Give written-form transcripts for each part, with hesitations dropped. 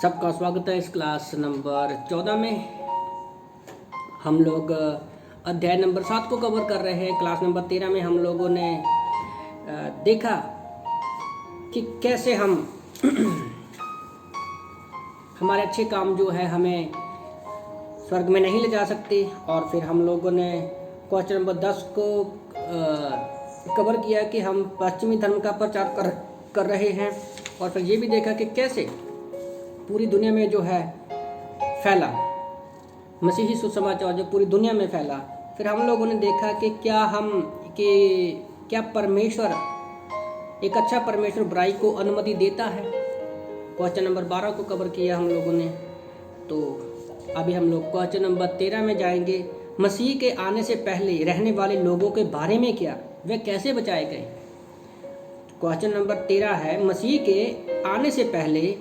सबका स्वागत है इस क्लास नंबर 14 में। हम लोग अध्याय नंबर 7 को कवर कर रहे हैं। क्लास नंबर 13 में हम लोगों ने देखा कि कैसे हम हमारे अच्छे काम जो है हमें स्वर्ग में नहीं ले जा सकते, और फिर हम लोगों ने क्वेश्चन नंबर 10 को कवर किया कि हम पश्चिमी धर्म का प्रचार कर रहे हैं, और फिर ये भी देखा कि कैसे पूरी दुनिया में जो है फैला मसीही सुसमाचार जो पूरी दुनिया में फैला। फिर हम लोगों ने देखा कि क्या परमेश्वर, एक अच्छा परमेश्वर बुराई को अनुमति देता है। क्वेश्चन नंबर 12 को कवर किया हम लोगों ने। तो अभी हम लोग क्वेश्चन नंबर 13 में जाएंगे। मसीह के आने से पहले रहने वाले लोगों के बारे में क्या, वे कैसे बचाए गए। क्वेश्चन नंबर 13 है, मसीह के आने से पहले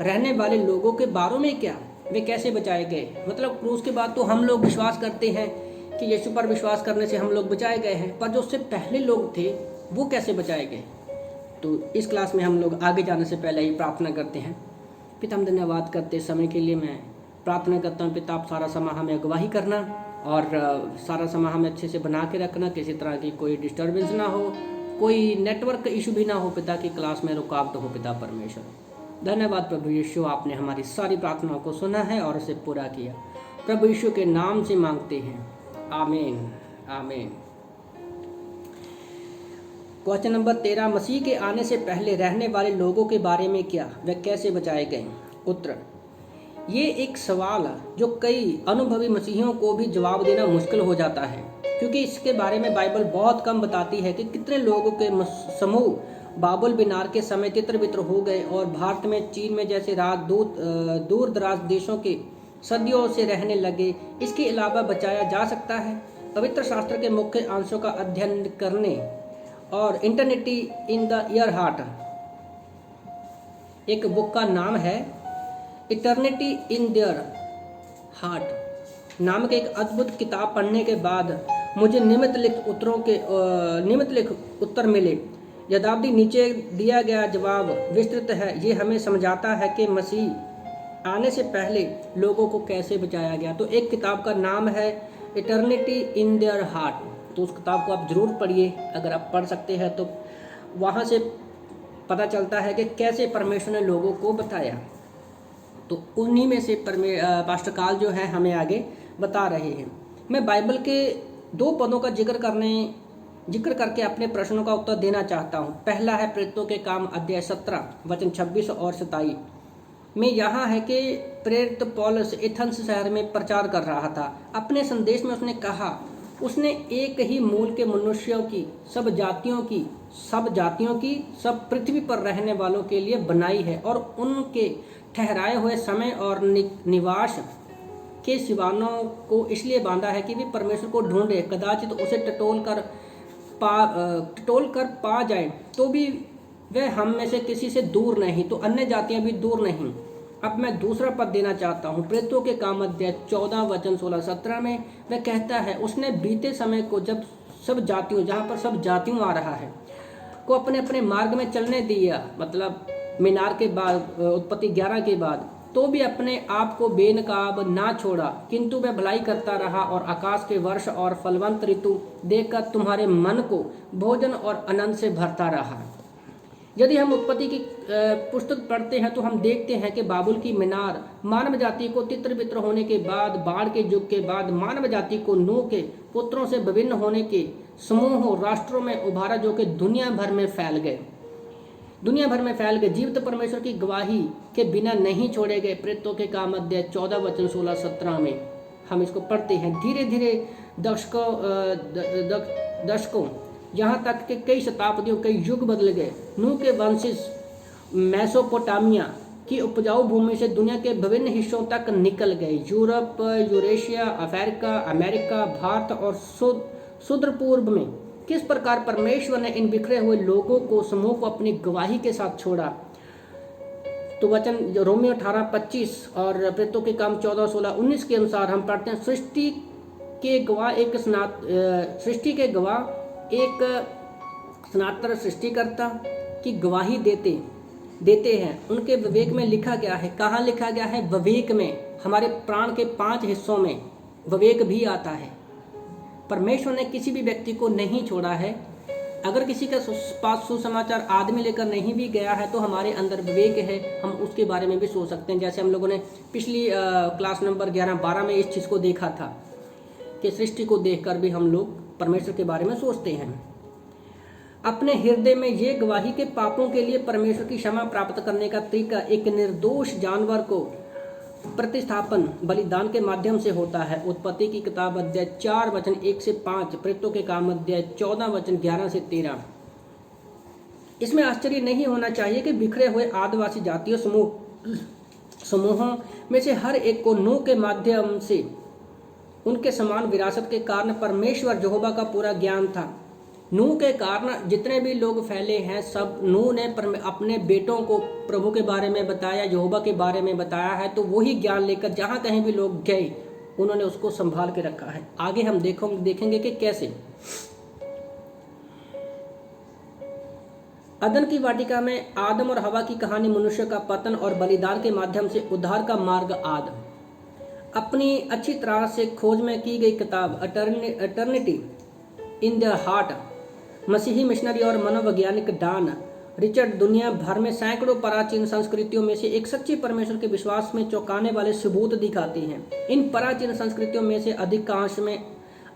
रहने वाले लोगों के बारे में क्या, वे कैसे बचाए गए। मतलब क्रूस के बाद तो हम लोग विश्वास करते हैं कि यीशु पर विश्वास करने से हम लोग बचाए गए हैं, पर जो उससे पहले लोग थे वो कैसे बचाए गए। तो इस क्लास में हम लोग आगे जाने से पहले ही प्रार्थना करते हैं। पिता, हम धन्यवाद करते समय के लिए मैं प्रार्थना करता हूँ। पिता, आप सारा समय हमें अगवाही करना और सारा समय हमें अच्छे से बना के रखना, किसी तरह की कोई डिस्टर्बेंस ना हो, कोई नेटवर्क इशू भी ना हो पिता, की क्लास में रुकावट हो पिता परमेश्वर। धन्यवाद प्रभु यीशु, आपने हमारी सारी प्रार्थनाओं को सुना है और उसे पूरा किया। प्रभु यीशु के नाम से मांगते हैं, आमीन आमीन। क्वेश्चन नंबर 13, मसीह के आने से पहले रहने वाले लोगों के बारे में क्या, वे कैसे बचाए गए। उत्तर, ये एक सवाल जो कई अनुभवी मसीहियों को भी जवाब देना मुश्किल हो जाता है, क्योंकि इसके बारे में बाइबल बहुत कम बताती है कि कितने लोगों के समूह बाबुल बिनार के समय तितर बितर हो गए और भारत में, चीन में जैसे दूर दराज देशों के सदियों से रहने लगे। इसके अलावा बचाया जा सकता है। पवित्र शास्त्र के मुख्य अंशों का अध्ययन करने और eternity in the year heart, एक बुक का नाम है इटर्निटी इन देयर हार्ट नामक एक अद्भुत किताब पढ़ने के बाद मुझे निम्नलिखित उत्तर मिले। यद्यपि नीचे दिया गया जवाब विस्तृत है, ये हमें समझाता है कि मसीह आने से पहले लोगों को कैसे बचाया गया। तो एक किताब का नाम है इटर्निटी इन देयर हार्ट, तो उस किताब को आप ज़रूर पढ़िए। अगर आप पढ़ सकते हैं तो वहाँ से पता चलता है कि कैसे परमेश्वर ने लोगों को बताया। तो उन्हीं में से पास्टर काल जो है हमें आगे बता रहे हैं। मैं बाइबल के 2 पदों का जिक्र करके अपने प्रश्नों का उत्तर देना चाहता हूँ। पहला है प्रेरितों के काम अध्याय 17 वचन 26 और 27 में यहाँ है कि प्रेरित पौलुस एथेंस शहर में प्रचार कर रहा था। अपने संदेश में उसने कहा, उसने एक ही मूल के मनुष्यों की, सब जातियों की, सब पृथ्वी पर रहने वालों के लिए बनाई है, और उनके ठहराए हुए समय और निवास के सिवानों को इसलिए बांधा है कि वे परमेश्वर को ढूंढे, कदाचित उसे टटोल कर पा जाए, तो भी वह हम में से किसी से दूर नहीं, तो अन्य जातियां भी दूर नहीं। अब मैं दूसरा पद देना चाहता हूँ। प्रेरितों के काम अध्याय 14 वचन 16-17 में वह कहता है, उसने बीते समय को जब सब जातियों, जहाँ पर सब जातियों आ रहा है, को अपने अपने मार्ग में चलने दिया, मतलब मीनार के बाद, उत्पत्ति 11 के बाद, तो भी अपने आप को बेनकाब ना छोड़ा, किंतु वह भलाई करता रहा और आकाश के वर्ष और फलवंत ऋतु देखकर तुम्हारे मन को भोजन और आनंद से भरता रहा। यदि हम उत्पत्ति की पुस्तक पढ़ते हैं तो हम देखते हैं कि बाबुल की मीनार मानव जाति को तितर बितर होने के बाद, बाढ़ के युग के बाद मानव जाति को नूह के पुत्रों से विभिन्न होने के समूहों राष्ट्रों में उभारा, जो कि दुनिया भर में फैल गए। जीवित परमेश्वर की गवाही के बिना नहीं छोड़े गए। प्रेरितों के काम अध्याय 14 वचन 16-17 में हम इसको पढ़ते हैं। धीरे धीरे दशकों यहाँ तक कि कई शताब्दियों, कई युग बदल गए। नूह के वंशज मेसोपोटामिया की उपजाऊ भूमि से दुनिया के विभिन्न हिस्सों तक निकल गए। यूरोप, यूरेशिया, अमेरिका, भारत और सुदूर पूर्व में किस प्रकार परमेश्वर ने इन बिखरे हुए लोगों को, समूह को अपनी गवाही के साथ छोड़ा। तो वचन रोमियो 18:25 और प्रेरितों के काम 14-16-19 के अनुसार हम पढ़ते हैं, सृष्टि के गवाह एक सनातन सृष्टिकर्ता की गवाही देते देते हैं उनके विवेक में लिखा गया है। कहाँ लिखा गया है? विवेक में। हमारे प्राण के 5 हिस्सों में विवेक भी आता है। परमेश्वर ने किसी भी व्यक्ति को नहीं छोड़ा है। अगर किसी के पास सुसमाचार आदमी लेकर नहीं भी गया है तो हमारे अंदर विवेक है, हम उसके बारे में भी सोच सकते हैं। जैसे हम लोगों ने पिछली क्लास नंबर 11-12 में इस चीज़ को देखा था कि सृष्टि को देखकर भी हम लोग परमेश्वर के बारे में सोचते हैं। अपने हृदय में ये गवाही के पापों के लिए परमेश्वर की क्षमा प्राप्त करने का तरीका एक निर्दोष जानवर को प्रतिस्थापन बलिदान के माध्यम से होता है। उत्पत्ति की किताब अध्याय 4 वचन 1 से 5, प्रेरितों के काम अध्याय 14 वचन 11 से 13। इसमें आश्चर्य नहीं होना चाहिए कि बिखरे हुए आदिवासी जातीय समूहों में से हर एक को नूह के माध्यम से उनके समान विरासत के कारण परमेश्वर यहोवा का पूरा ज्ञान था। नूह के कारण जितने भी लोग फैले हैं, सब नूह ने अपने बेटों को प्रभु के बारे में बताया, यहोवा के बारे में बताया है। तो वही ज्ञान लेकर जहाँ कहीं भी लोग गए उन्होंने उसको संभाल के रखा है। आगे हम देखेंगे कि कैसे। अदन की वाटिका में आदम और हवा की कहानी मनुष्य का पतन और बलिदान के माध्यम से उद्धार का मार्ग आदम। अपनी अच्छी तरह से खोज में की गई किताब एटर्निटी इन द हार्ट, मसीही मिशनरी और मनोवैज्ञानिक डॉन रिचर्ड दुनिया भर में सैकड़ों प्राचीन संस्कृतियों में से एक सच्चे परमेश्वर के विश्वास में चौंकाने वाले सबूत दिखाती हैं। इन प्राचीन संस्कृतियों में से अधिकांश में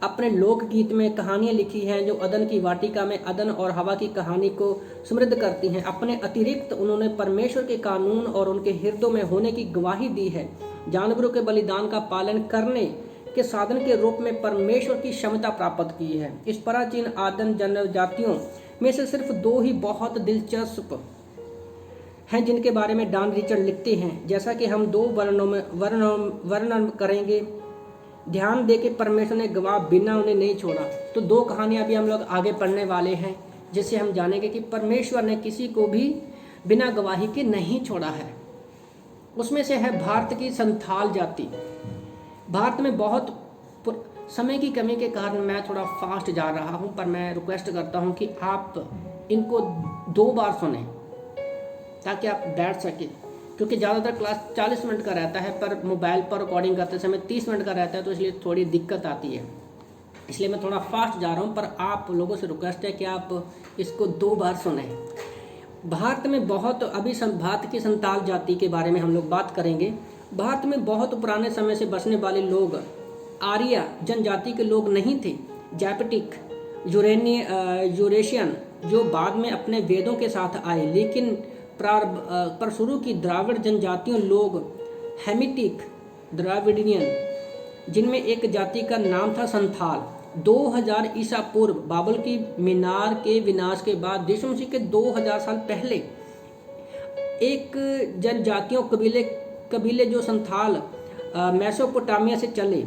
अपने लोकगीत में कहानियां लिखी हैं जो अदन की वाटिका में अदन और हवा की कहानी को समृद्ध करती हैं। अपने अतिरिक्त उन्होंने परमेश्वर के कानून और उनके हृदयों में होने की गवाही दी है। जानवरों के बलिदान का पालन करने के साधन के रूप में परमेश्वर की क्षमता प्राप्त की है। इस प्राचीन आदन जनजातियों में से सिर्फ 2 ही बहुत दिलचस्प हैं जिनके बारे में डॉन रिचर्ड लिखते हैं, जैसा कि हम 2 वर्णों में वर्णन करेंगे। ध्यान दे कि परमेश्वर ने गवाह बिना उन्हें नहीं छोड़ा। तो 2 कहानियां भी हम लोग आगे पढ़ने वाले हैं, जिससे हम जानेंगे कि परमेश्वर ने किसी को भी बिना गवाही के नहीं छोड़ा है। उसमें से है भारत की संथाल जाति। भारत में बहुत समय की कमी के कारण मैं थोड़ा फास्ट जा रहा हूं, पर मैं रिक्वेस्ट करता हूं कि आप इनको 2 बार सुने ताकि आप बैठ सके, क्योंकि ज़्यादातर क्लास 40 मिनट का रहता है, पर मोबाइल पर रिकॉर्डिंग करते समय 30 मिनट का रहता है, तो इसलिए थोड़ी दिक्कत आती है। इसलिए मैं थोड़ा फास्ट जा रहा हूं, पर आप लोगों से रिक्वेस्ट है कि आप इसको 2 बार सुने। भारत में बहुत अभी भारत की संताल जाति के बारे में हम लोग बात करेंगे। भारत में बहुत पुराने समय से बसने वाले लोग आर्य जनजाति के लोग नहीं थे। जैपेटिक यूरेशियन जो बाद में अपने वेदों के साथ आए, लेकिन पर शुरू की द्राविड़ जनजातियों लोग हेमिटिक द्राविडियन, जिनमें एक जाति का नाम था संथाल। 2000 ईसा पूर्व बाबल की मीनार के विनाश के बाद यीशु मसीह के 2000 साल पहले एक जनजातियों कबीले जो संथाल मेसोपोटामिया से चले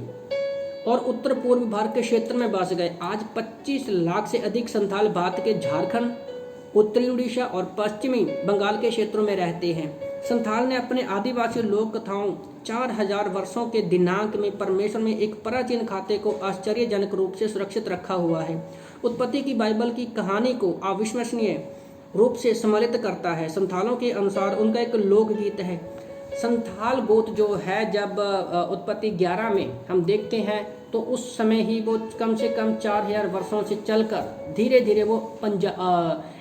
और उत्तर पूर्व भारत के क्षेत्र में बस गए। आज 25 लाख से अधिक संथाल भारत के झारखंड, उत्तरी उड़ीसा और पश्चिमी बंगाल के क्षेत्रों में रहते हैं। संथाल ने अपने आदिवासी लोक कथाओं 4000 वर्षों के दिनांक में परमेश्वर में एक प्राचीन खाते को आश्चर्यजनक रूप से सुरक्षित रखा हुआ है। उत्पत्ति की बाइबल की कहानी को अविश्वसनीय रूप से सम्मिलित करता है। संथालों के अनुसार उनका एक लोकगीत है। संथाल गोत्र जो है, जब उत्पत्ति 11 में हम देखते हैं तो उस समय ही वो कम से कम 4000 वर्षों से चलकर धीरे धीरे वो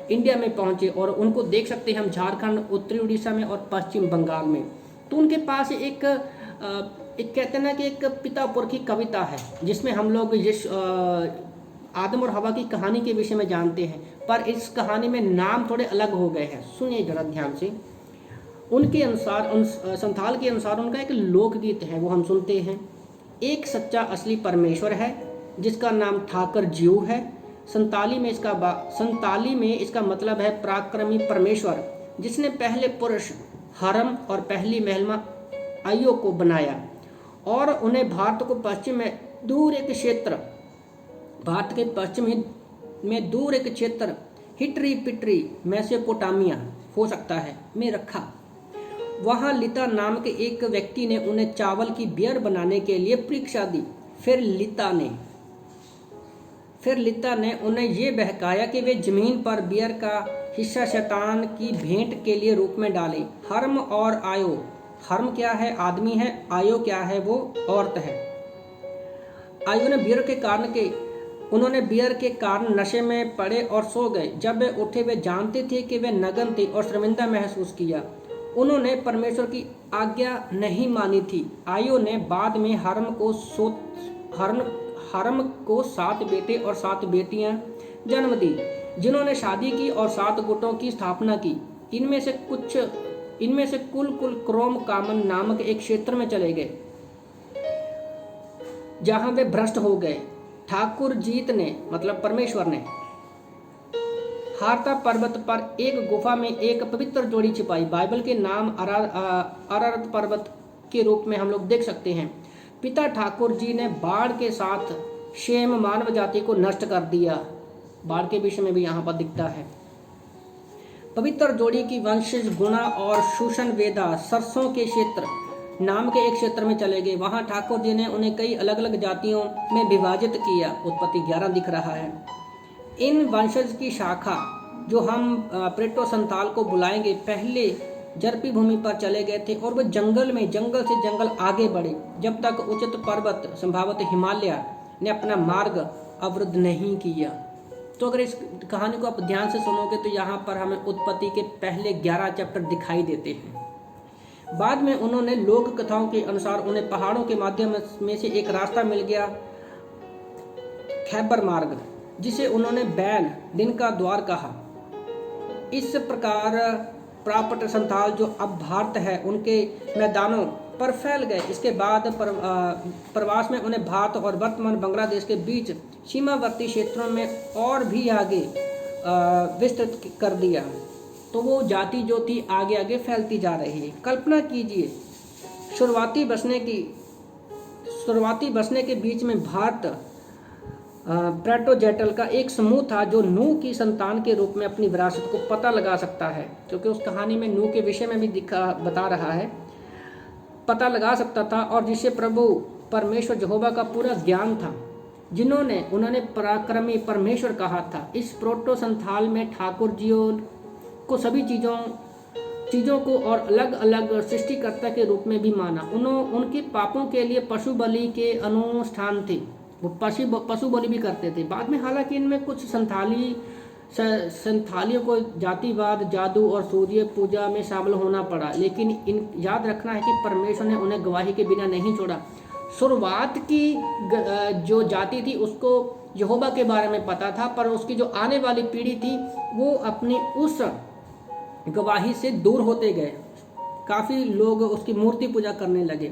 इंडिया में पहुंचे, और उनको देख सकते हैं हम झारखंड, उत्तरी उड़ीसा में और पश्चिम बंगाल में। तो उनके पास एक कहते हैं ना कि एक पिता पुरुष की कविता है, जिसमें हम लोग आदम और हवा की कहानी के विषय में जानते हैं, पर इस कहानी में नाम थोड़े अलग हो गए हैं। सुनिए जरा ध्यान से। उनके अनुसार, संथाल के अनुसार उनका एक लोकगीत है, वो हम सुनते हैं। एक सच्चा असली परमेश्वर है जिसका नाम ठाकर ज्यू है। संताली में इसका मतलब है पराक्रमी परमेश्वर, जिसने पहले पुरुष हरम और पहली महिला आयो को बनाया और उन्हें भारत के पश्चिम में दूर एक क्षेत्र हिटरी पिटरी मेसोपोटामिया हो सकता है में रखा। वहाँ लिता नाम के एक व्यक्ति ने उन्हें चावल की बियर बनाने के लिए परीक्षा दी। फिर लिता ने उन्हें ये बहकाया कि वे जमीन पर बियर का हिस्सा शैतान की भेंट के लिए रूप में डाले। हर्म और आयो, हर्म क्या है? आदमी है। आयो क्या है? वो औरत है। आयो ने उन्होंने बियर के कारण नशे में पड़े और सो गए। जब वे उठे वे जानते थे कि वे नग्न थे और शर्मिंदा महसूस किया। उन्होंने परमेश्वर की आज्ञा नहीं मानी थी। आयो ने बाद में हरम को 7 बेटे और 7 बेटियां जन्म दी, जिन्होंने शादी की और 7 गुटों की स्थापना की। इनमें से कुल क्रोम कामन नामक एक क्षेत्र में चले गए, जहां वे भ्रष्ट हो गए। ठाकुर जीत ने, मतलब परमेश्वर ने, हारता पर्वत पर एक गुफा में एक पवित्र जोड़ी छिपाई। बाइबल के नाम अरारत पर्वत के रूप में हम लोग देख सकते हैं। पिता ठाकुर जी ने बाढ़ के साथ शेम मानव जाति को नष्ट कर दिया। बाढ़ के विषय में भी यहाँ पर दिखता है। पवित्र जोड़ी की वंशज गुणा और शूशन वेदा सरसों के क्षेत्र नाम के एक क्षेत्र में चले गए। वहां ठाकुर जी ने उन्हें कई अलग अलग जातियों में विभाजित किया। उत्पत्ति 11 दिख रहा है। इन वंशज की शाखा, जो हम प्रेटो संथाल को बुलाएंगे, पहले जरपी भूमि पर चले गए थे और वे जंगल से जंगल आगे बढ़े, जब तक उचित पर्वत संभवतः हिमालय ने अपना मार्ग अवरुद्ध नहीं किया। तो अगर इस कहानी को आप ध्यान से सुनोगे तो यहाँ पर हमें उत्पत्ति के पहले 11 चैप्टर दिखाई देते हैं। बाद में उन्होंने लोक कथाओं के अनुसार उन्हें पहाड़ों के माध्यम में से एक रास्ता मिल गया, खैबर मार्ग, जिसे उन्होंने बैल, दिन का द्वार कहा। इस प्रकार प्रापट संथाल जो अब भारत है उनके मैदानों पर फैल गए। इसके बाद प्रवास में उन्हें भारत और वर्तमान बांग्लादेश के बीच सीमावर्ती क्षेत्रों में और भी आगे विस्तृत कर दिया। तो वो जाति जो थी आगे आगे फैलती जा रही है। कल्पना कीजिए, शुरुआती बसने के बीच में भारत प्लेटोजेटल का एक समूह था, जो नूह की संतान के रूप में अपनी विरासत को पता लगा सकता है, क्योंकि उस कहानी में नूह के विषय में भी बता रहा है, पता लगा सकता था, और जिसे प्रभु परमेश्वर यहोवा का पूरा ज्ञान था, उन्होंने पराक्रमी परमेश्वर कहा था। इस प्रोटो संथाल में ठाकुर जियों को सभी चीज़ों को और अलग अलग सृष्टिकर्ता के रूप में भी माना। उनके पापों के लिए पशु बलि के अनुष्ठान थे, वो पशु बलि भी करते थे। बाद में हालांकि इनमें कुछ संथालियों को जातिवाद, जादू और सूर्य पूजा में शामिल होना पड़ा, लेकिन याद रखना है कि परमेश्वर ने उन्हें गवाही के बिना नहीं छोड़ा। शुरुआत की जो जाति थी उसको यहोवा के बारे में पता था, पर उसकी जो आने वाली पीढ़ी थी वो अपनी उस गवाही से दूर होते गए। काफ़ी लोग उसकी मूर्ति पूजा करने लगे।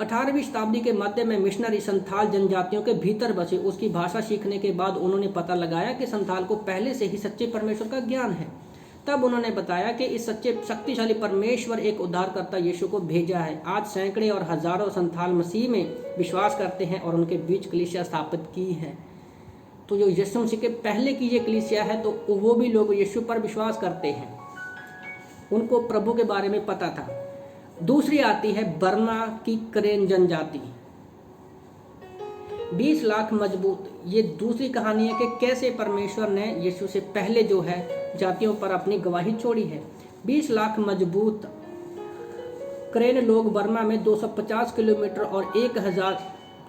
18वीं शताब्दी के मध्य में मिशनरी संथाल जनजातियों के भीतर बसे। उसकी भाषा सीखने के बाद उन्होंने पता लगाया कि संथाल को पहले से ही सच्चे परमेश्वर का ज्ञान है। तब उन्होंने बताया कि इस सच्चे शक्तिशाली परमेश्वर एक उद्धारकर्ता यीशु को भेजा है। आज सैकड़े और हजारों संथाल मसीह में विश्वास करते हैं और उनके बीच कलीसिया स्थापित की है। तो जो यीशु मसीह के पहले की ये कलीसिया है, तो वो भी लोग यीशु पर विश्वास करते हैं, उनको प्रभु के बारे में पता था। दूसरी आती है बर्मा की करेन जनजाति, 20 लाख मजबूत। ये दूसरी कहानी है कि कैसे परमेश्वर ने यीशु से पहले जो है जातियों पर अपनी गवाही छोड़ी है। 20 लाख मजबूत करेन लोग बर्मा में 250 किलोमीटर और 1000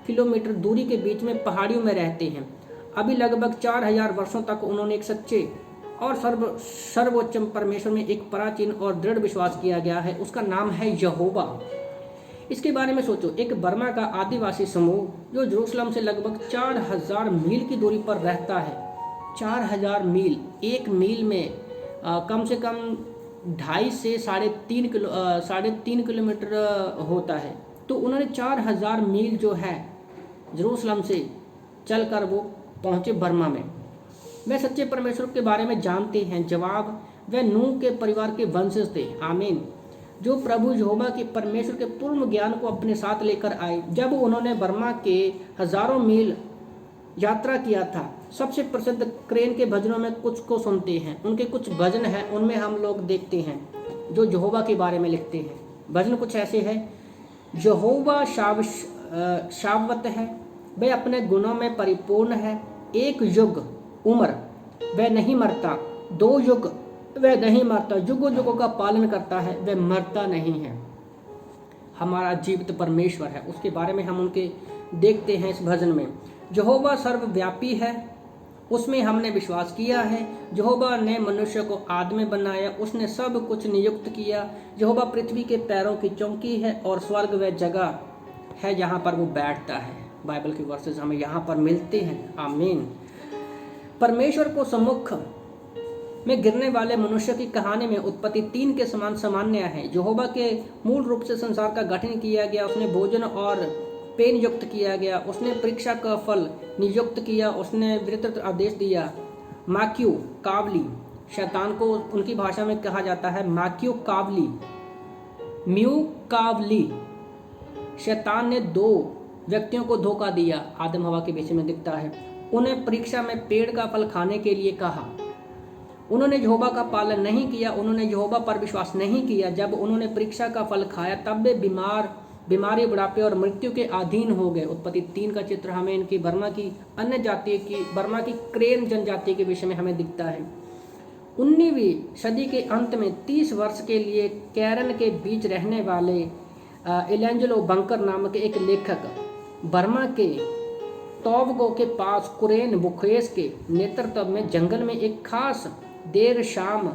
किलोमीटर दूरी के बीच में पहाड़ियों में रहते हैं। अभी लगभग 4000 वर्षों तक उन्होंने एक सच्चे और सर्वोच्च परमेश्वर में एक प्राचीन और दृढ़ विश्वास किया गया है। उसका नाम है यहोवा। इसके बारे में सोचो, एक बर्मा का आदिवासी समूह जो जेरूशलम से लगभग 4000 मील की दूरी पर रहता है। 4000 मील, एक मील में कम से कम 2.5 से 3.5 किलोमीटर होता है। तो उन्होंने 4000 मील जो है जेरूशलम से चलकर वो पहुँचे बर्मा में। वे सच्चे परमेश्वर के बारे में जानते हैं। जवाब, वे नूह के परिवार के वंशज थे। आमीन। जो प्रभु यहोवा के परमेश्वर के पूर्ण ज्ञान को अपने साथ लेकर आए। जब उन्होंने बर्मा के हजारों मील यात्रा किया था। सबसे प्रसिद्ध करेन के भजनों में कुछ को सुनते हैं। उनके कुछ भजन हैं, उनमें हम लोग देखते हैं जो यहोवा के बारे में लिखते हैं। भजन कुछ ऐसे है, यहोवा शाश्वत है, वह अपने गुणों में परिपूर्ण है। एक युग उम्र वह नहीं मरता, 2 युग वह नहीं मरता, युगों युगों का पालन करता है, वह मरता नहीं है। हमारा जीवित परमेश्वर है, उसके बारे में हम उनके देखते हैं इस भजन में। यहोवा सर्वव्यापी है, उसमें हमने विश्वास किया है। यहोवा ने मनुष्य को आदमी बनाया, उसने सब कुछ नियुक्त किया। यहोवा पृथ्वी के पैरों की चौकी है और स्वर्ग वह जगह है जहाँ पर वो बैठता है। बाइबल के वर्सेस हमें यहाँ पर मिलते हैं। आमीन। परमेश्वर को सम्मुख में गिरने वाले मनुष्य की कहानी में उत्पत्ति 3 के समान सामान्य है। यहोवा के मूल रूप से संसार का गठन किया गया, उसने भोजन और पेय नियुक्त किया गया, उसने परीक्षा का फल नियुक्त किया, उसने विस्तृत आदेश दिया। माक्यू कावली, शैतान को उनकी भाषा में कहा जाता है माक्यू कावली, म्यू कावली। शैतान ने 2 व्यक्तियों को धोखा दिया, आदम हवा के विषय में दिखता है। उन्हें परीक्षा में पेड़ का फल खाने के लिए कहा। उन्होंने यहोवा का पालन नहीं किया, उन्होंने यहोवा पर विश्वास नहीं किया। जब उन्होंने परीक्षा का फल खाया तब वे बीमारी, बुढ़ापे और मृत्यु के अधीन हो गए। उत्पत्ति 3 का चित्र हमें इनकी बर्मा की क्रेन जनजाति के विषय में हमें दिखता है। 19वीं सदी के अंत में 30 वर्ष के लिए कैरन के बीच रहने वाले एलेंजेलो बंकर नामक एक लेखक बर्मा के तोवगो के पास कुरेन बुखेस के नेतृत्व में जंगल में एक खास देर शाम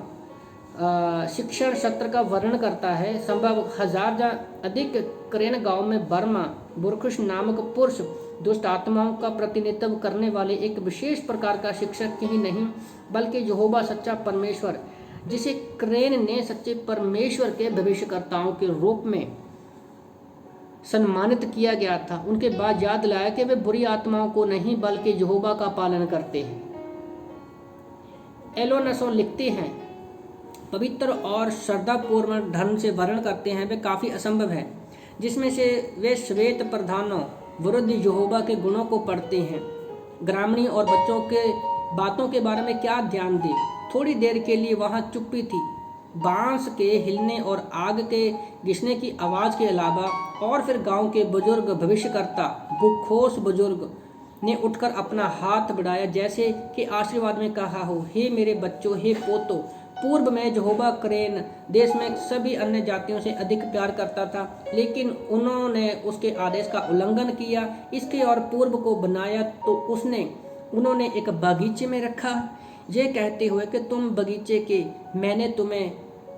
शिक्षण सत्र का वर्णन करता है। संभव 1000 या अधिक करेन गांव में बर्मा बुरखुश नामक पुरुष दुष्ट आत्माओं का प्रतिनिधित्व करने वाले एक विशेष प्रकार का शिक्षक ही नहीं बल्कि यहोवा सच्चा परमेश्वर, जिसे क्रेन ने सच्चे परमेश्वर के भविष्यकर्ताओं के रूप में सम्मानित किया गया था, उनके बाद याद लाया कि वे बुरी आत्माओं को नहीं बल्कि यहोवा का पालन करते हैं। एलोनसो लिखते हैं, पवित्र और श्रद्धापूर्ण ढंग से वर्णन करते हैं वे काफ़ी असंभव है, जिसमें से वे श्वेत प्रधानों विरुद्ध यहोवा के गुणों को पढ़ते हैं। ग्रामीणी और बच्चों के बातों के बारे में क्या ध्यान दें। थोड़ी देर के लिए वहाँ चुप्पी थी। बांस के हिलने और आग के घिसने की आवाज़ के अलावा, और फिर गांव के बुजुर्ग भविष्यकर्ता बुखोस बुजुर्ग ने उठकर अपना हाथ बढ़ाया जैसे कि आशीर्वाद में कहा हो, हे मेरे बच्चों, हे पोतों। पूर्व में यहोवा करेन देश में सभी अन्य जातियों से अधिक प्यार करता था, लेकिन उन्होंने उसके आदेश का उल्लंघन किया। इसके और पूर्व को बनाया तो उन्होंने एक बगीचे में रखा, ये कहते हुए कि तुम बगीचे के, मैंने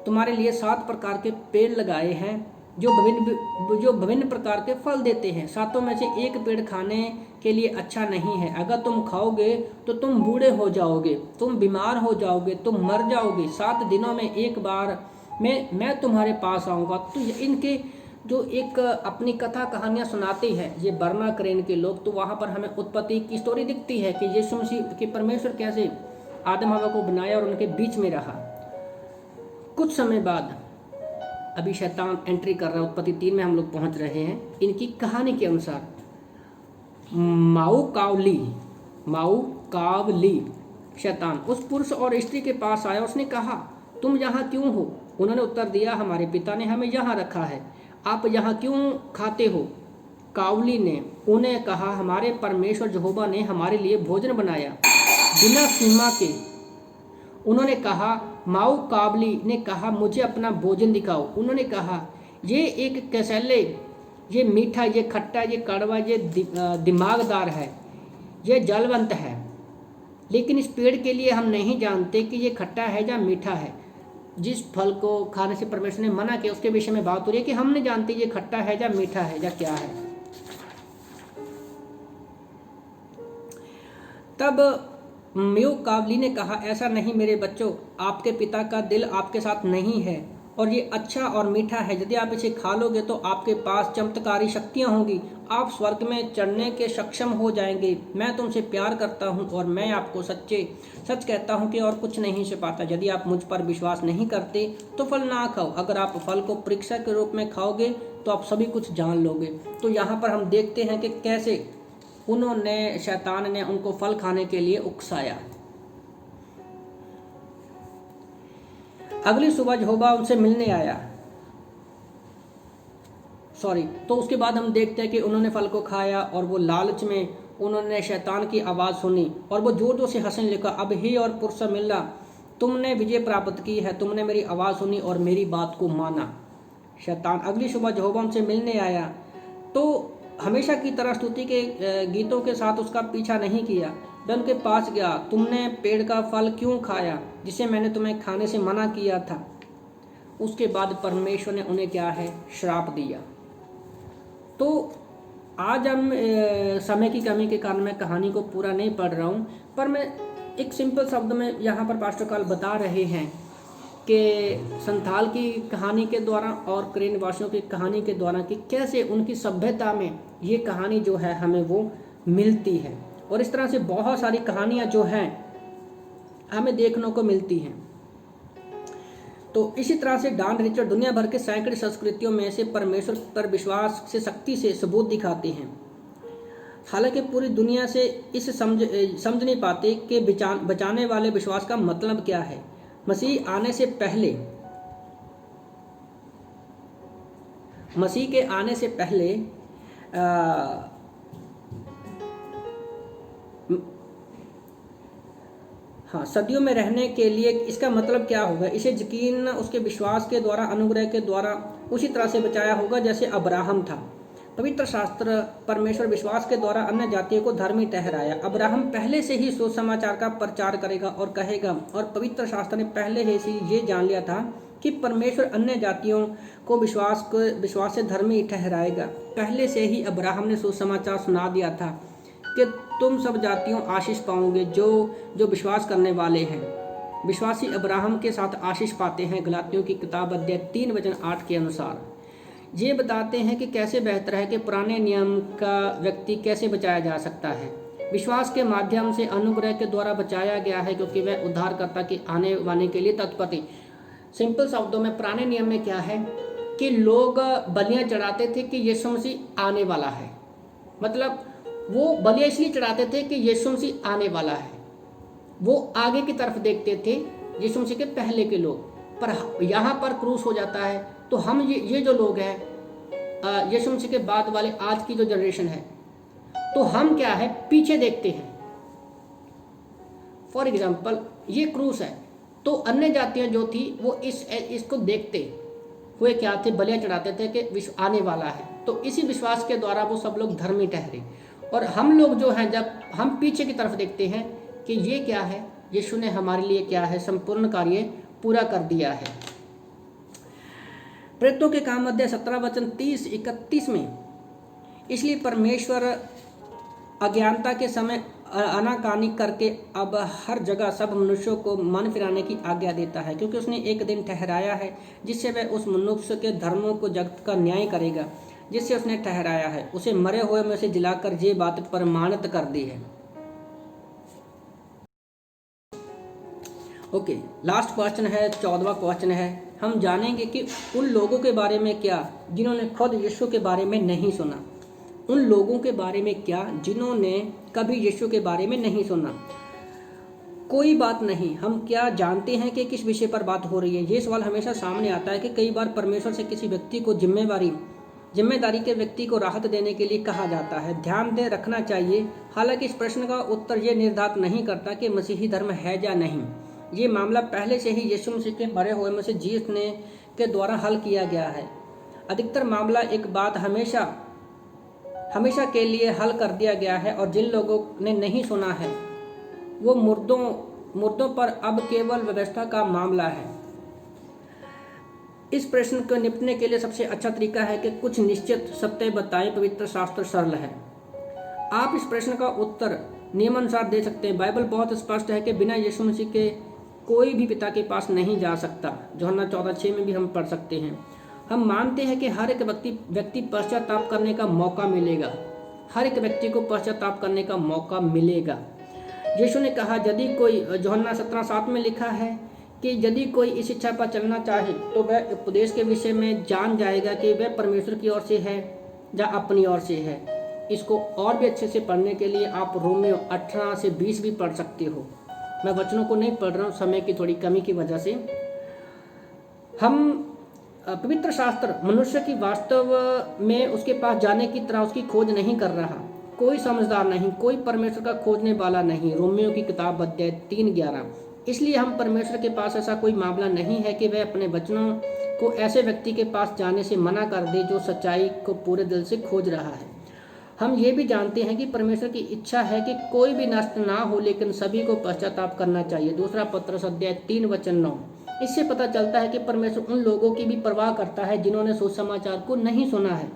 तुम्हारे लिए 7 प्रकार के पेड़ लगाए हैं जो विभिन्न प्रकार के फल देते हैं। 7 में से एक पेड़ खाने के लिए अच्छा नहीं है। अगर तुम खाओगे तो तुम बूढ़े हो जाओगे, तुम बीमार हो जाओगे, तुम मर जाओगे। 7 दिनों में एक बार मैं तुम्हारे पास आऊँगा। तो इनके जो एक अपनी कथा कहानियाँ सुनाते हैं ये बर्मा करेन के लोग, तो वहाँ पर हमें उत्पत्ति की स्टोरी दिखती है कि यीशु मसीह के परमेश्वर कैसे आदम हवा को बनाया और उनके बीच में रहा। कुछ समय बाद अभी शैतान एंट्री कर रहा है। उत्पत्ति 3 में हम लोग पहुंच रहे हैं। इनकी कहानी के अनुसार माऊ कावली शैतान उस पुरुष और स्त्री के पास आया। उसने कहा, तुम यहाँ क्यों हो? उन्होंने उत्तर दिया, हमारे पिता ने हमें यहाँ रखा है, आप यहाँ क्यों खाते हो? कावली ने उन्हें कहा, हमारे परमेश्वर यहोवा ने हमारे लिए भोजन बनाया बिना सीमा के। उन्होंने कहा, माऊ कावली ने कहा, मुझे अपना भोजन दिखाओ। उन्होंने कहा, ये एक कैसेले, ये मीठा, ये खट्टा, ये कड़वा, ये दिमागदार है, ये जलवंत है, लेकिन इस पेड़ के लिए हम नहीं जानते कि ये खट्टा है या मीठा है। जिस फल को खाने से परमेश्वर ने मना किया उसके विषय में बात हो रही है कि हम नहीं जानते ये खट्टा है या मीठा है या क्या है। तब म्यू कावली ने कहा, ऐसा नहीं मेरे बच्चों, आपके पिता का दिल आपके साथ नहीं है और ये अच्छा और मीठा है। यदि आप इसे खा लोगे तो आपके पास चमत्कारी शक्तियाँ होंगी, आप स्वर्ग में चढ़ने के सक्षम हो जाएंगे। मैं तुमसे प्यार करता हूँ और मैं आपको सच कहता हूँ कि और कुछ नहीं छिपाता। यदि आप मुझ पर विश्वास नहीं करते तो फल ना खाओ। अगर आप फल को परीक्षा के रूप में खाओगे तो आप सभी कुछ जान लोगे। तो यहाँ पर हम देखते हैं कि कैसे शैतान ने उनको फल खाने के लिए उकसाया। अगली सुबह यहोवा उनसे मिलने आया। तो उसके बाद हम देखते हैं कि उन्होंने फल को खाया और वो लालच में उन्होंने शैतान की आवाज़ सुनी और वो जोर जोर से हंसने लगा। अब हे और पुरुष मिलना, तुमने विजय प्राप्त की है, तुमने मेरी आवाज़ सुनी और मेरी बात को माना। शैतान अगली सुबह यहोवा उनसे मिलने आया तो हमेशा की तरह स्तुति के गीतों के साथ उसका पीछा नहीं किया। वह उनके पास गया, तुमने पेड़ का फल क्यों खाया जिसे मैंने तुम्हें खाने से मना किया था। उसके बाद परमेश्वर ने उन्हें क्या है, श्राप दिया। तो आज हम समय की कमी के कारण मैं कहानी को पूरा नहीं पढ़ रहा हूँ, पर मैं एक सिंपल शब्द में यहाँ पर पास्टर काल बता रहे हैं कि संथाल की कहानी के द्वारा और करेन वासियों की कहानी के द्वारा कि कैसे उनकी सभ्यता में ये कहानी जो है हमें वो मिलती है। और इस तरह से बहुत सारी कहानियाँ जो हैं हमें देखने को मिलती हैं। तो इसी तरह से डॉन रिचर्ड दुनिया भर के सैकड़ों संस्कृतियों में से परमेश्वर पर विश्वास से सख्ती से सबूत दिखाते हैं। हालांकि पूरी दुनिया से इस समझ नहीं पाते कि बचाने वाले विश्वास का मतलब क्या है। मसीह के आने से पहले सदियों में रहने के लिए इसका मतलब क्या होगा, इसे यकीन उसके विश्वास के द्वारा, अनुग्रह के द्वारा उसी तरह से बचाया होगा जैसे अब्राहम था। पवित्र शास्त्र परमेश्वर विश्वास के द्वारा अन्य जातियों को धर्मी ठहराया। अब्राहम पहले से ही सुसमाचार का प्रचार करेगा और कहेगा, और पवित्र शास्त्र ने पहले ही ये जान लिया था कि परमेश्वर अन्य जातियों को विश्वास से धर्मी ठहराएगा। पहले से ही अब्राहम ने सुसमाचार सुना दिया था कि तुम सब जातियों आशीष पाओगे जो विश्वास करने वाले हैं। विश्वासी अब्राहम के साथ आशीष पाते हैं। गलातियों की किताब अध्याय 3 वचन 8 के अनुसार ये बताते हैं कि कैसे बेहतर है कि पुराने नियम का व्यक्ति कैसे बचाया जा सकता है। विश्वास के माध्यम से अनुग्रह के द्वारा बचाया गया है, क्योंकि वह उद्धारकर्ता के आने वाने के लिए तत्पर थे। सिंपल शब्दों में पुराने नियम में क्या है कि लोग बलियां चढ़ाते थे कि यीशु मसीह आने वाला है। मतलब वो बलियां इसलिए चढ़ाते थे कि यीशु मसीह आने वाला है। वो आगे की तरफ देखते थे, यीशु मसीह के पहले के लोग। पर यहाँ पर क्रूस हो जाता है तो हम ये जो लोग हैं यीशु मसीह के बाद वाले आज की जो जनरेशन है, तो हम क्या है, पीछे देखते हैं। फॉर एग्जाम्पल ये क्रूस है, तो अन्य जातियां जो थी वो इसको देखते हुए क्या थे, बलियां चढ़ाते थे कि विश्व आने वाला है। तो इसी विश्वास के द्वारा वो सब लोग धर्मी ठहरे। और हम लोग जो हैं, जब हम पीछे की तरफ देखते हैं कि ये क्या है, यीशु ने हमारे लिए क्या है, संपूर्ण कार्य पूरा कर दिया है। प्रेरितों के काम अध्याय 17 वचन 30-31 में, इसलिए परमेश्वर अज्ञानता के समय आनाकानी करके अब हर जगह सब मनुष्यों को मन फिराने की आज्ञा देता है, क्योंकि उसने एक दिन ठहराया है जिससे वह उस मनुष्य के धर्मों को जगत का न्याय करेगा, जिससे उसने ठहराया है। उसे मरे हुए में से जिलाकर ये बात प्रमाणित कर दी है। ओके, लास्ट क्वेश्चन है, 14वां क्वेश्चन है। हम जानेंगे कि उन लोगों के बारे में क्या जिन्होंने खुद यीशु के बारे में नहीं सुना। उन लोगों के बारे में क्या जिन्होंने कभी यीशु के बारे में नहीं सुना। कोई बात नहीं, हम क्या जानते हैं कि किस विषय पर बात हो रही है। ये सवाल हमेशा सामने आता है कि कई बार परमेश्वर से किसी व्यक्ति को जिम्मेदारी के व्यक्ति को राहत देने के लिए कहा जाता है। ध्यान दे रखना चाहिए, हालांकि इस प्रश्न का उत्तर ये निर्धारित नहीं करता कि मसीही धर्म है या नहीं। ये मामला पहले से ही यीशु मसीह के मरे हुए में से जीतने के द्वारा हल किया गया है। अधिकतर मामला एक बात हमेशा के लिए हल कर दिया गया है, और जिन लोगों ने नहीं सुना है वो मुर्दों पर अब केवल व्यवस्था का मामला है। इस प्रश्न को निपटने के लिए सबसे अच्छा तरीका है कि कुछ निश्चित सत्य बताएं। पवित्र शास्त्र सरल है। आप इस प्रश्न का उत्तर नियमानुसार दे सकते हैं। बाइबल बहुत स्पष्ट है कि बिना यीशु मसीह के कोई भी पिता के पास नहीं जा सकता। यूहन्ना 14:6 में भी हम पढ़ सकते हैं। हम मानते हैं कि हर एक व्यक्ति पश्चाताप करने का मौका मिलेगा। हर एक व्यक्ति को पश्चाताप करने का मौका मिलेगा। यीशु ने कहा, यदि कोई, यूहन्ना 17:7 में लिखा है कि यदि कोई इस इच्छा पर चलना चाहे तो वह उपदेश के विषय में जान जाएगा कि वह परमेश्वर की ओर से है या अपनी ओर से है। इसको और भी अच्छे से पढ़ने के लिए आप रोमियो 18 से 20 भी पढ़ सकते हो। मैं वचनों को नहीं पढ़ रहा हूँ समय की थोड़ी कमी की वजह से। हम पवित्र शास्त्र मनुष्य की वास्तव में उसके पास जाने की तरह उसकी खोज नहीं कर रहा। कोई समझदार नहीं, कोई परमेश्वर का खोजने वाला नहीं। रोमियो की किताब अध्याय 3:11। इसलिए हम परमेश्वर के पास ऐसा कोई मामला नहीं है कि वह अपने वचनों को ऐसे व्यक्ति के पास जाने से मना कर दे जो सच्चाई को पूरे दिल से खोज रहा है। हम ये भी जानते हैं कि परमेश्वर की इच्छा है कि कोई भी नष्ट ना हो, लेकिन सभी को पश्चाताप करना चाहिए। दूसरा पत्रस अध्याय 3 वचन 9। इससे पता चलता है कि परमेश्वर उन लोगों की भी परवाह करता है जिन्होंने सुसमाचार को नहीं सुना है।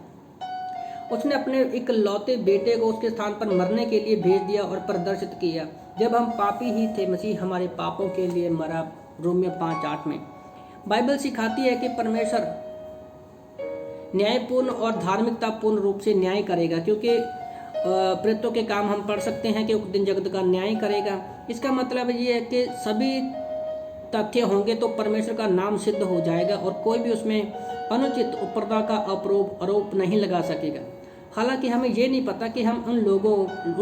उसने अपने इकलौते बेटे को उसके स्थान पर मरने के लिए भेज दिया और प्रदर्शित किया। जब हम पापी ही थे, मसीह हमारे पापों के लिए मरा। रोमियो 5:8 में बाइबल सिखाती है कि परमेश्वर न्यायपूर्ण और धार्मिकतापूर्ण रूप से न्याय करेगा, क्योंकि प्रेरितों के काम हम पढ़ सकते हैं कि उस दिन जगत का न्याय करेगा। इसका मतलब ये है कि सभी तथ्य होंगे तो परमेश्वर का नाम सिद्ध हो जाएगा और कोई भी उसमें अनुचित उपरता का आरोप नहीं लगा सकेगा। हालांकि हमें ये नहीं पता कि हम उन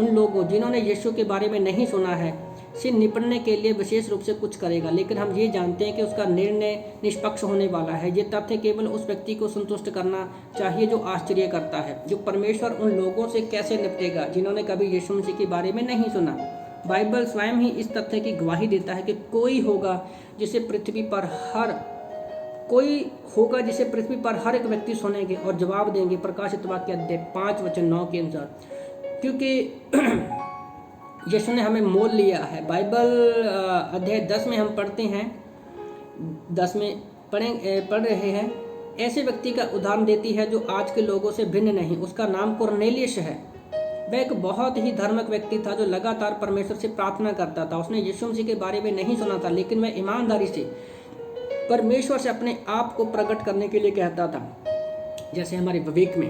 लोगों जिन्होंने यीशु के बारे में नहीं सुना है से निपटने के लिए विशेष रूप से कुछ करेगा, लेकिन हम ये जानते हैं कि उसका निर्णय निष्पक्ष होने वाला है। ये तथ्य केवल उस व्यक्ति को संतुष्ट करना चाहिए जो आश्चर्य करता है, जो परमेश्वर उन लोगों से कैसे निपटेगा जिन्होंने कभी यीशु मसीह के बारे में नहीं सुना। बाइबल स्वयं ही इस तथ्य की गवाही देता है कि कोई होगा जिसे पृथ्वी पर हर एक व्यक्ति सुनेंगे और जवाब देंगे। प्रकाशित वाक्य अध्याय 5 वचन 9 के अनुसार, क्योंकि यीशु ने हमें मोल लिया है। बाइबल अध्याय 10 में हम पढ़ते हैं, 10 में पढ़ रहे हैं, ऐसे व्यक्ति का उदाहरण देती है जो आज के लोगों से भिन्न नहीं। उसका नाम कुरनेलियस है। वह एक बहुत ही धार्मिक व्यक्ति था जो लगातार परमेश्वर से प्रार्थना करता था। उसने यीशु मसीह के बारे में नहीं सुना था, लेकिन वह ईमानदारी से परमेश्वर से अपने आप को प्रकट करने के लिए कहता था। जैसे हमारे विवेक में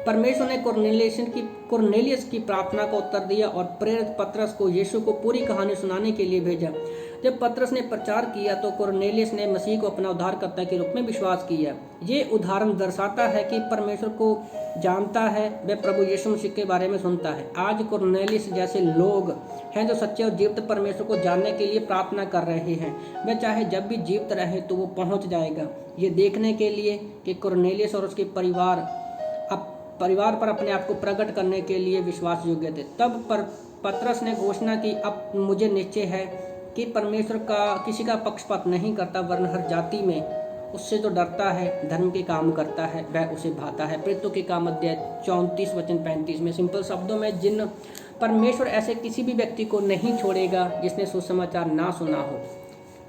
परमेश्वर ने कुरनेलियस की प्रार्थना को उत्तर दिया और प्रेरित पतरस को यीशु को पूरी कहानी सुनाने के लिए भेजा। जब पतरस ने प्रचार किया तो कुरनेलियस ने मसीह को अपना उद्धारकर्ता के रूप में विश्वास किया। ये उदाहरण दर्शाता है कि परमेश्वर को जानता है, वह प्रभु यीशु मसीह के बारे में सुनता है। आज कुरनेलियस जैसे लोग हैं जो सच्चे और जीवित परमेश्वर को जानने के लिए प्रार्थना कर रहे हैं। वह चाहे जब भी जीवित रहे तो वो पहुंच जाएगा। ये देखने के लिए कि कुरनेलियस और उसके परिवार पर अपने आप को प्रकट करने के लिए विश्वास योग्य थे। तब पतरस ने घोषणा की, अब मुझे निश्चय है कि परमेश्वर किसी का पक्षपात नहीं करता, वरन हर जाति में उससे जो डरता है, धर्म के काम करता है, वह उसे भाता है। प्रेरितों के काम अध्याय 34 वचन 35 में सिंपल शब्दों में, जिन परमेश्वर ऐसे किसी भी व्यक्ति को नहीं छोड़ेगा जिसने सुसमाचार ना सुना हो।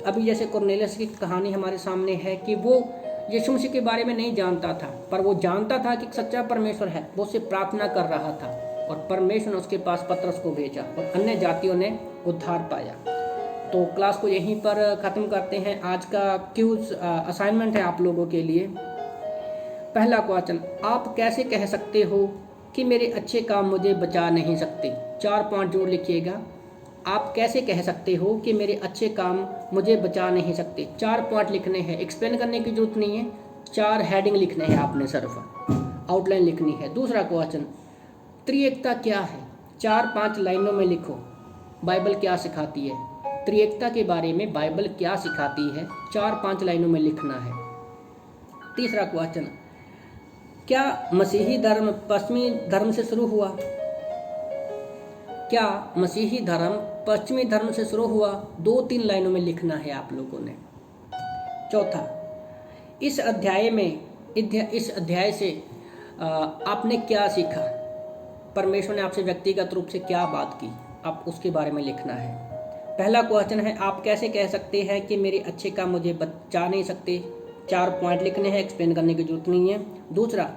अभी जैसे कुरनेलियस की कहानी हमारे सामने है कि वो यीशु मसीह के बारे में नहीं जानता था, पर वो जानता था कि सच्चा परमेश्वर है। वो उससे प्रार्थना कर रहा था और परमेश्वर ने उसके पास पतरस को भेजा और अन्य जातियों ने उद्धार पाया। तो क्लास को यहीं पर ख़त्म करते हैं। आज का क्यूज असाइनमेंट है आप लोगों के लिए। पहला क्वेश्चन, आप कैसे कह सकते हो कि मेरे अच्छे काम मुझे बचा नहीं सकते? 4 पॉइंट जोड़ लिखिएगा। आप कैसे कह सकते हो कि मेरे अच्छे काम मुझे बचा नहीं सकते? 4 पॉइंट लिखने हैं, एक्सप्लेन करने की जरूरत नहीं है। 4 हेडिंग लिखने हैं आपने, सिर्फ आउटलाइन लिखनी है। दूसरा क्वेश्चन, त्रिएकता क्या है? 4-5 लाइनों में लिखो। बाइबल क्या सिखाती है? त्रिएकता के बारे में बाइबल क्या सिखाती है? 4-5 लाइनों में लिखना है। तीसरा क्वेश्चन, क्या मसीही धर्म पश्चिमी धर्म से शुरू हुआ? क्या मसीही धर्म पश्चिमी धर्म से शुरू हुआ? 2-3 लाइनों में लिखना है आप लोगों ने। चौथा, इस अध्याय से आपने क्या सीखा? परमेश्वर ने आपसे व्यक्तिगत रूप से क्या बात की, आप उसके बारे में लिखना है। पहला क्वेश्चन है, आप कैसे कह सकते हैं कि मेरे अच्छे काम मुझे बचा नहीं सकते? 4 पॉइंट लिखने हैं, एक्सप्लेन करने की जरूरत नहीं है। दूसरा,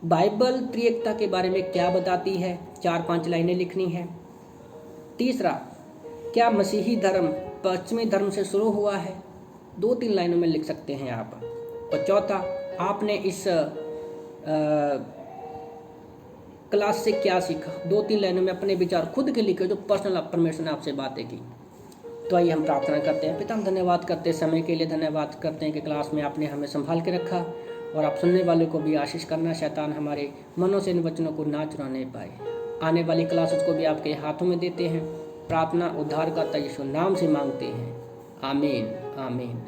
बाइबल त्रिएकता के बारे में क्या बताती है? 4-5 लाइनें लिखनी है। तीसरा, क्या मसीही धर्म पश्चिमी धर्म से शुरू हुआ है? 2-3 लाइनों में लिख सकते हैं आप। और चौथा, आपने इस क्लास से क्या सीखा? 2-3 लाइनों में अपने विचार खुद के लिखे जो पर्सनल परमेश्वर ने आपसे बातें की। तो आइए हम प्रार्थना करते हैं। पिता, हम धन्यवाद करते हैं समय के लिए, धन्यवाद करते हैं कि क्लास में आपने हमें संभाल के रखा और आप सुनने वाले को भी आशीष करना। शैतान हमारे मनों से इन वचनों को ना चुराने पाए। आने वाली क्लासेस को भी आपके हाथों में देते हैं। प्रार्थना उद्धारकर्ता यीशु नाम से मांगते हैं, आमीन आमीन।